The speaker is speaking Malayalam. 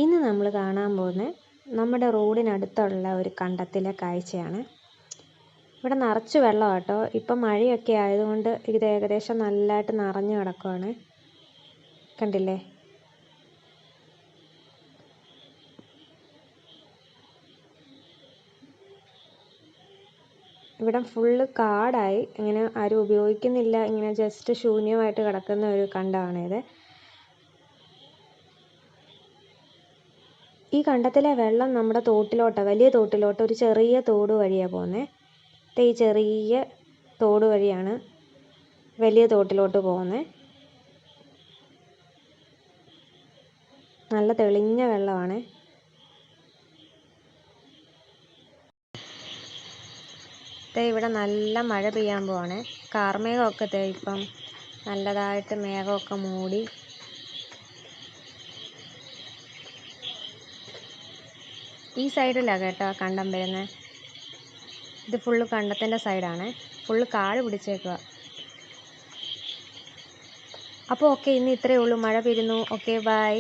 ഇന്ന് നമ്മൾ കാണാൻ പോകുന്നത് നമ്മുടെ റോഡിനടുത്തുള്ള ഒരു കണ്ടത്തിലെ കാഴ്ചയാണ്. ഇവിടെ നിറച്ച് വെള്ളമാണ് കേട്ടോ. ഇപ്പം മഴയൊക്കെ ആയതുകൊണ്ട് ഇത് ഏകദേശം നല്ലതായിട്ട് നിറഞ്ഞു കിടക്കുവാണ്. കണ്ടില്ലേ? ഇവിടെ ഫുള്ള് കാടായി, ഇങ്ങനെ ആരും ഉപയോഗിക്കുന്നില്ല, ഇങ്ങനെ ജസ്റ്റ് ശൂന്യമായിട്ട് കിടക്കുന്ന ഒരു കണ്ടമാണിത്. ഈ കണ്ടത്തിലെ വെള്ളം നമ്മുടെ തോട്ടിലോട്ട്, വലിയ തോട്ടിലോട്ട് ഒരു ചെറിയ തോട് വഴിയാണ് പോകുന്നത്. ഈ ചെറിയ തോട് വഴിയാണ് വലിയ തോട്ടിലോട്ട് പോകുന്നത്. നല്ല തെളിഞ്ഞ വെള്ളമാണ്. ഇവിടെ നല്ല മഴ പെയ്യാൻ പോവാണ്. കാർമേഘമൊക്കെ ഇപ്പം നല്ലതായിട്ട് മേഘമൊക്കെ മൂടി. ഈ സൈഡിലാണ് കേട്ടോ കണ്ടം വരുന്നത്. ഇത് ഫുള്ള് കണ്ടത്തിൻ്റെ സൈഡാണ്. ഫുള്ള് കാട് പിടിച്ചേക്കുക. അപ്പോൾ ഓക്കെ, ഇന്ന് ഇത്രയേ ഉള്ളൂ. മഴ പെയ്യുന്നു. Okay, by.